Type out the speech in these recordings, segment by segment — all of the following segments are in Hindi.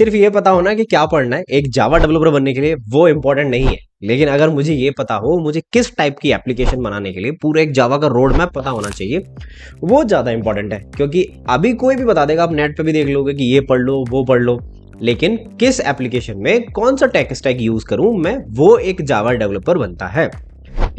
सिर्फ ये पता होना कि क्या पढ़ना है एक जावा डेवलपर बनने के लिए, वो इंपॉर्टेंट नहीं है। लेकिन अगर मुझे ये पता हो मुझे किस टाइप की एप्लीकेशन बनाने के लिए पूरा एक जावा का रोड मैप पता होना चाहिए, वो ज़्यादा इंपॉर्टेंट है। क्योंकि अभी कोई भी बता देगा, आप नेट पे भी देख लोगे कि ये पढ़ लो वो पढ़ लो, लेकिन किस एप्लीकेशन में कौन सा टेक स्टैक यूज करूं मैं, वो एक जावा डेवलपर बनता है।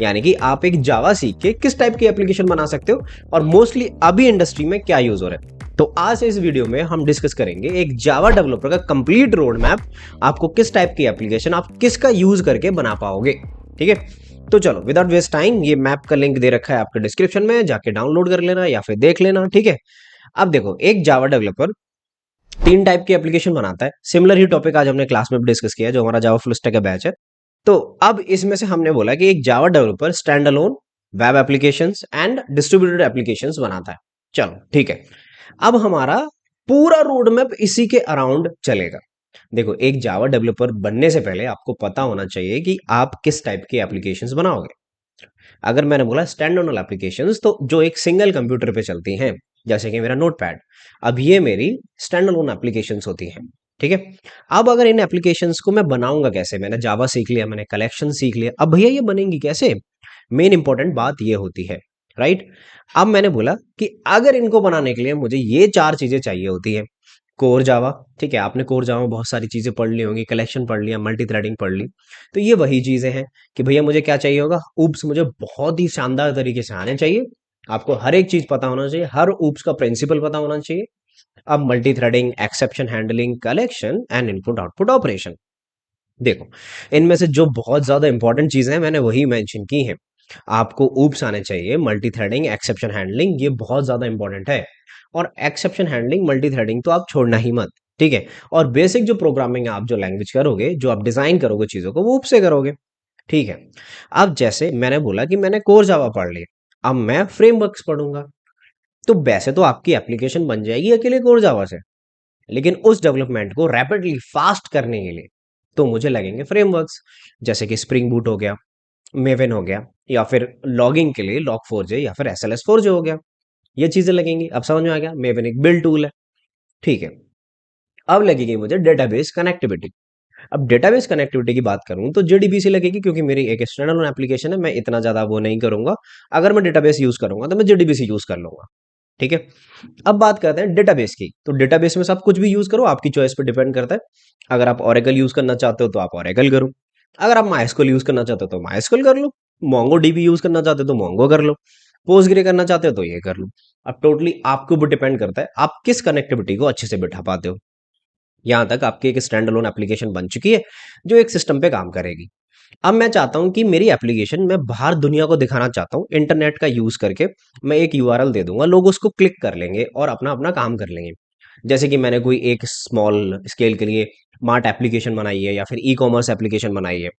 यानी कि आप एक जावा सीख के किस टाइप की एप्लीकेशन बना सकते हो, और मोस्टली अभी इंडस्ट्री में क्या यूज हो रहा है। तो आज इस वीडियो में हम डिस्कस करेंगे एक जावा डेवलपर का कंप्लीट रोड मैप, आपको किस टाइप की एप्लीकेशन आप किसका यूज करके बना पाओगे। ठीक है, तो चलो विदाउट वेस्ट टाइम, ये मैप का लिंक दे रखा है आपके डिस्क्रिप्शन में, जाके डाउनलोड कर लेना या फिर देख लेना। ठीक है, अब देखो एक जावा डेवलपर तीन टाइप की एप्लीकेशन बनाता है। सिमिलर ही टॉपिक आज हमने क्लास में भी डिस्कस किया, जो हमारा जावा फुल स्टैक का बैच है। तो अब इसमें से हमने बोला कि एक Java developer stand alone web applications and distributed applications बनाता है। चलो ठीक है, अब हमारा पूरा रोड मैप इसी के अराउंड चलेगा। देखो एक जावा डेवलपर बनने से पहले आपको पता होना चाहिए कि आप किस टाइप की एप्लीकेशंस बनाओगे। अगर मैंने बोला स्टैंड अलोन एप्लीकेशंस, तो जो एक सिंगल कंप्यूटर पे चलती हैं, जैसे कि मेरा नोटपैड, अब ये मेरी स्टैंड अलोन एप्लीकेशंस होती हैं। ठीक है, अब अगर इन एप्लीकेशंस को मैं बनाऊंगा कैसे, मैंने जावा सीख लिया, मैंने कलेक्शन सीख लिया, अब भैया ये बनेंगी कैसे, मेन इंपॉर्टेंट बात ये होती है। राइट, अब मैंने बोला कि अगर इनको बनाने के लिए मुझे ये चार चीजें चाहिए होती है। कोर जावा, ठीक है, आपने कोर जावा में बहुत सारी चीजें पढ़ ली होंगी, कलेक्शन पढ़ लिया, मल्टी थ्रेडिंग पढ़ ली। तो ये वही चीजें हैं कि भैया मुझे क्या चाहिए होगा, ऊप्स मुझे बहुत ही शानदार तरीके से आने चाहिए। आपको हर एक चीज पता होना चाहिए, हर ऊप्स का प्रिंसिपल पता होना चाहिए। अब multi threading, exception handling, collection and input output operation, देखो इनमें से जो बहुत ज्यादा इंपॉर्टेंट चीजें हैं मैंने वही मेंशन की हैं। आपको ऊप्स आने चाहिए, मल्टी थ्रेडिंग, एक्सेप्शन हैंडलिंग, ये बहुत ज्यादा इंपॉर्टेंट है। और एक्सेप्शन हैंडलिंग, मल्टी थ्रेडिंग तो आप छोड़ना ही मत। ठीक है, और बेसिक जो प्रोग्रामिंग आप जो लैंग्वेज करोगे, जो आप डिजाइन करोगे चीजों को, वो ऊप से करोगे। ठीक है, अब जैसे मैंने बोला कि मैंने कोर जावा पढ़ लिया, अब मैं फ्रेमवर्क्स पढ़ूंगा। तो वैसे तो आपकी एप्लीकेशन बन जाएगी अकेले कोर जावा से, लेकिन उस डेवलपमेंट को रैपिडली फास्ट करने के लिए तो मुझे लगेंगे फ्रेमवर्क्स, जैसे कि स्प्रिंग बूट हो गया, मेवन हो गया, या फिर लॉगिंग के लिए लॉग फोर जे या फिर SLS फोर जे हो गया। ये चीजें लगेंगी। अब समझ में आ गया, मेवन एक बिल्ड टूल है। ठीक है, अब लगेगी मुझे डेटाबेस कनेक्टिविटी। अब डेटाबेस कनेक्टिविटी की बात करूं तो JDBC लगेगी, क्योंकि मेरी एक स्टैंडअलोन एप्लीकेशन है, मैं इतना ज्यादा वो नहीं करूंगा। अगर मैं डेटाबेस यूज करूंगा तो मैं JDBC यूज कर लूंगा। ठीक है, अब बात करते हैं डेटाबेस की। तो डेटाबेस में सब कुछ भी यूज करो, आपकी चॉइस पे डिपेंड करता है। अगर आप ओरेकल यूज करना चाहते हो तो आप ओरेकल करो, अगर आप माइस्क्ल यूज करना चाहते हो तो माइस्क्ल कर लो, मोंगो डीबी यूज करना चाहते हो तो मोंगो कर लो, पोस्टग्रे करना चाहते हो तो ये कर लो। अब टोटली आपके ऊपर डिपेंड करता है आप किस कनेक्टिविटी को अच्छे से बिठा पाते हो। यहां तक आपकी एक स्टैंड अलोन एप्लीकेशन बन चुकी है जो एक सिस्टम पे काम करेगी। अब मैं चाहता हूं कि मेरी एप्लीकेशन मैं बाहर दुनिया को दिखाना चाहता हूं इंटरनेट का यूज करके। मैं एक URL दे दूंगा, लोग उसको क्लिक कर लेंगे और अपना अपना काम कर लेंगे। जैसे कि मैंने कोई एक स्मॉल स्केल के लिए मार्ट एप्लीकेशन बनाई है या फिर ई-कॉमर्स एप्लीकेशन बनाई है।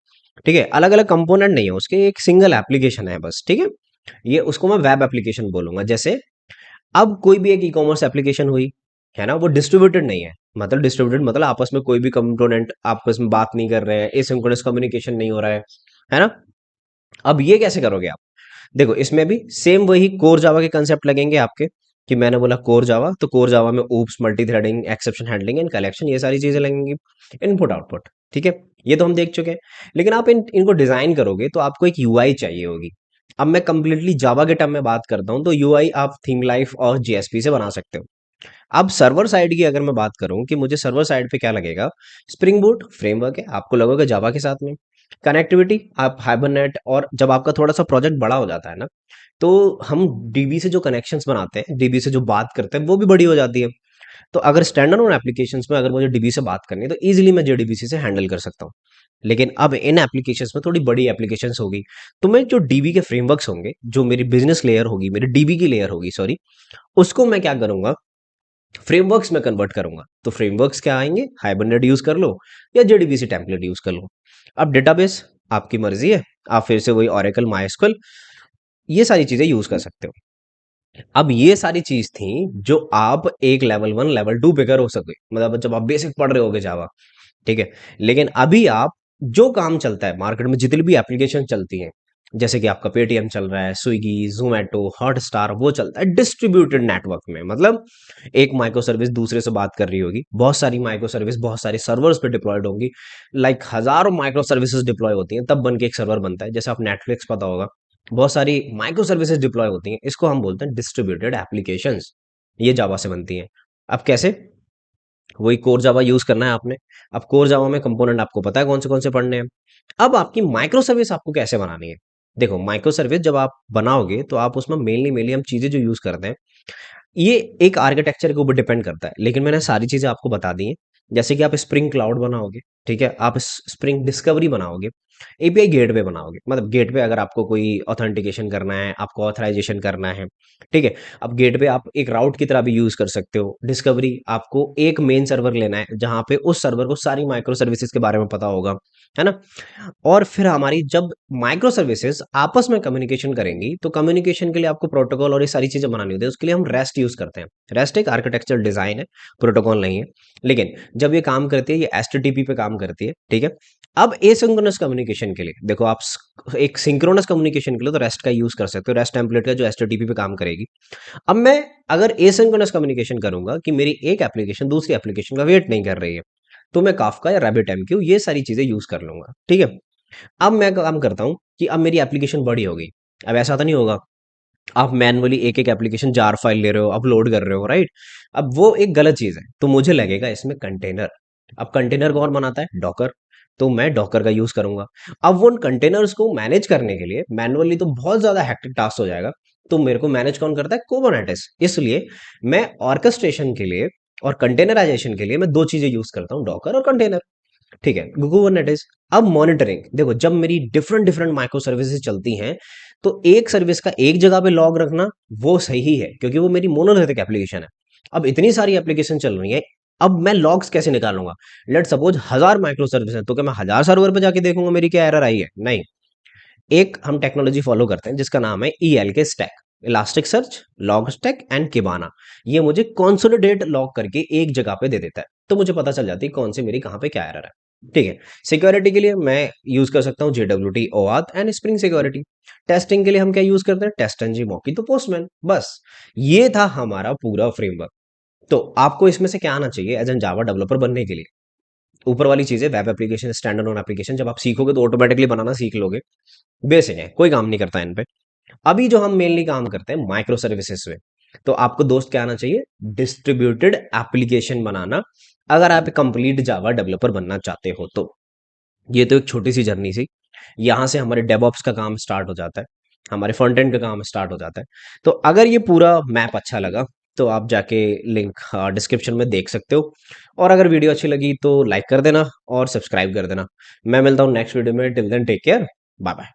ठीक है, अलग अलग कंपोनेंट नहीं है उसके, एक सिंगल एप्लीकेशन है बस। ठीक है, ये उसको मैं वेब एप्लीकेशन बोलूंगा। जैसे अब कोई भी एक ई-कॉमर्स एप्लीकेशन हुई है ना, वो डिस्ट्रीब्यूटेड नहीं है। मतलब डिस्ट्रीब्यूटेड मतलब आपस में कोई भी कंपोनेंट आपस में बात नहीं कर रहे हैं, एसिंक्रोनस कम्युनिकेशन नहीं हो रहा है ना। अब ये कैसे करोगे आप, देखो इसमें भी सेम वही कोर जावा के कंसेप्ट लगेंगे आपके। कि मैंने बोला कोर जावा, तो कोर जावा में oops, multi threading, exception handling and collection, ये सारी चीजें लगेंगी। इनपुट आउटपुट, ठीक है, ये तो हम देख चुके हैं। लेकिन आप इनको डिजाइन करोगे तो आपको एक UI चाहिए होगी। अब मैं कंप्लीटली जावा के टर्म में बात करता हूं, तो UI आप थीम लाइफ और JSP से बना सकते हो। अब सर्वर साइड की अगर मैं बात करूं कि मुझे सर्वर साइड पे क्या लगेगा, स्प्रिंग बूट फ्रेमवर्क है, आपको लगेगा जावा के साथ में। कनेक्टिविटी आप हाइबरनेट, और जब आपका थोड़ा सा प्रोजेक्ट बड़ा हो जाता है ना, तो हम डीबी से जो कनेक्शंस बनाते हैं, डीबी से जो बात करते हैं, वो भी बड़ी हो जाती है। तो अगर स्टैंडर्ड ऑन एप्लीकेशंस में अगर मुझे डीबी से बात करनी है तो इजीली मैं JDBC से हैंडल कर सकता हूँ। लेकिन अब इन एप्लीकेशंस में थोड़ी बड़ी एप्लीकेशंस होगी, तो मैं जो डीबी के फ्रेमवर्क्स होंगे, जो मेरी बिजनेस लेयर होगी, मेरी डीबी की लेयर होगी, सॉरी, उसको मैं क्या करूंगा, फ्रेमवर्क्स में कन्वर्ट करूंगा। तो फ्रेमवर्क्स क्या आएंगे, हाइबरनेट यूज कर लो या JDBC टेम्पलेट यूज कर लो। अब डेटाबेस आपकी मर्जी है, आप फिर से वही ओरेकल, माइस्क्ल, ये सारी चीजें यूज कर सकते हो। अब ये सारी चीज थी जो आप एक लेवल 1 लेवल 2 पे कर हो सके, मतलब जब आप बेसिक पढ़ रहे होगे जावा। ठीक है, लेकिन अभी आप जो काम चलता है मार्केट में, जितनी भी एप्लीकेशन चलती हैं, जैसे कि आपका पेटीएम चल रहा है, स्विगी, जोमेटो, हॉटस्टार, वो चलता है डिस्ट्रीब्यूटेड नेटवर्क में। मतलब एक माइक्रो सर्विस दूसरे से बात कर रही होगी, बहुत सारी माइक्रो सर्विस बहुत सारे सर्वर्स पे डिप्लॉयड होंगी, लाइक हजारों माइक्रो सर्विसेज डिप्लॉय होती हैं, तब बन के एक सर्वर बनता है। जैसे आप नेटफ्लिक्स पता होगा, बहुत सारी माइक्रो सर्विसेज डिप्लॉय होती हैं, इसको हम बोलते हैं डिस्ट्रीब्यूटेड एप्लीकेशंस। ये जावा से बनती हैं। अब कैसे? वही कोर जावा यूज करना है आपने। अब कोर जावा में कंपोनेंट आपको पता है कौन से पढ़ने हैं। अब आपकी माइक्रो सर्विस आपको कैसे बनानी है? देखो, माइक्रो सर्विस जब आप बनाओगे तो आप उसमें मेनली मेनली हम चीजें जो यूज करते हैं, ये एक आर्किटेक्चर के ऊपर डिपेंड करता है, लेकिन मैंने सारी चीजें आपको बता दी हैं। जैसे कि आप स्प्रिंग क्लाउड बनाओगे, ठीक है, आप स्प्रिंग डिस्कवरी बनाओगे, एपीआई गेटवे बनाओगे। मतलब गेटवे अगर आपको कोई ऑथेंटिकेशन करना है, आपको ऑथराइजेशन करना है, ठीक है। अब गेटवे आप एक राउट की तरह भी यूज कर सकते हो। डिस्कवरी आपको एक मेन सर्वर लेना है जहां पे उस सर्वर को सारी माइक्रो सर्विसेज के बारे में पता होगा, है ना। और फिर हमारी जब माइक्रो सर्विसेज आपस में कम्युनिकेशन करेंगी, तो कम्युनिकेशन के लिए आपको प्रोटोकॉल और ये सारी चीजें बनानी होती है। उसके लिए हम रेस्ट यूज करते हैं। रेस्ट एक आर्किटेक्चर डिजाइन है, प्रोटोकॉल नहीं है। लेकिन जब ये काम करती है, ये एचटीटीपी पे काम करती है, ठीक है। अब एसिंक्रोनस कम्युनिकेशन के लिए देखो, आप एक सिंक्रोनस कम्युनिकेशन के लिए तो रेस्ट का यूज कर सकते हो, रेस्ट टेम्पलेट का, जो एचटीटीपी पे काम करेगी। अब मैं अगर एसिंक्रोनस कम्युनिकेशन करूंगा कि मेरी एक एप्लीकेशन दूसरी एप्लीकेशन का वेट नहीं कर रही है, तो मैं काफका या RabbitMQ ये सारी चीजें यूज कर लूंगा, ठीक है। अब मैं काम करता हूँ कि अब मेरी एप्लीकेशन बड़ी हो गई। अब ऐसा तो नहीं होगा आप मैनुअली एक एक एप्लीकेशन जार फाइल ले रहे हो, अपलोड कर रहे हो, राइट। अब वो एक गलत चीज है, तो मुझे लगेगा इसमें कंटेनर। अब कंटेनर कौन बनाता है? डॉकर। तो मैं डॉकर का यूज करूंगा। अब वो उन कंटेनर्स को मैनेज करने के लिए मैनुअली तो बहुत ज्यादा हेक्टिक टास्क हो जाएगा। तो मेरे को मैनेज कौन करता है? कुबरनेटिस। इसलिए मैं ऑर्केस्ट्रेशन के लिए और कंटेनराइजेशन के लिए मैं दो चीजें यूज करता हूँ, डॉकर और कंटेनर, ठीक है, कुबरनेटिस। अब मॉनिटरिंग देखो, जब मेरी डिफरेंट डिफरेंट माइक्रो सर्विसेज चलती हैं, तो एक सर्विस का एक जगह पे लॉग रखना वो सही है, क्योंकि वो मेरी मोनोलिथिक एप्लीकेशन है। अब इतनी सारी एप्लीकेशन चल रही है, अब मैं लॉग्स कैसे निकालूंगा? लेट सपोज 1000 माइक्रो सर्विस है, तो क्या मैं 1000 सर्वर पे जाके देखूंगा मेरी क्या एरर आई है? नहीं। एक हम टेक्नोलॉजी फॉलो करते हैं जिसका नाम है ELK stack, Elasticsearch, Logstash and Kibana. ये मुझे कंसोलिडेट लॉग करके एक जगह पे दे देता है, तो मुझे पता चल जाती है कौन सी मेरी कहाँ पे क्या एरर है, ठीक है। सिक्योरिटी के लिए मैं यूज कर सकता हूँ JWT, OAuth and spring security. Testing के लिए हम क्या यूज करते हैं? टेस्ट एनजी, मॉकी, तो पोस्टमैन। बस ये था हमारा पूरा फ्रेमवर्क। तो आपको इसमें से क्या आना चाहिए एज एन जावा डेवलपर बनने के लिए? ऊपर वाली चीजें, web application, standard on application, जब आप सीखोगे तो ऑटोमेटिकली बनाना सीख लोगे। बेसिक है, कोई काम नहीं करता इन पे। अभी जो हम मेनली काम करते हैं माइक्रो सर्विसेज में, तो आपको दोस्त क्या आना चाहिए? डिस्ट्रीब्यूटेड एप्लीकेशन बनाना, अगर आप कंप्लीट जावा डेवलपर बनना चाहते हो तो। ये तो एक छोटी सी जर्नी सी, यहाँ से हमारे डेवऑप्स का काम स्टार्ट हो जाता है, हमारे फ्रंट एंड का काम स्टार्ट हो जाता है। तो अगर ये पूरा मैप अच्छा लगा, तो आप जाके लिंक डिस्क्रिप्शन में देख सकते हो। और अगर वीडियो अच्छी लगी तो लाइक कर देना और सब्सक्राइब कर देना। मैं मिलता हूँ नेक्स्ट वीडियो में। Till then take care, bye bye.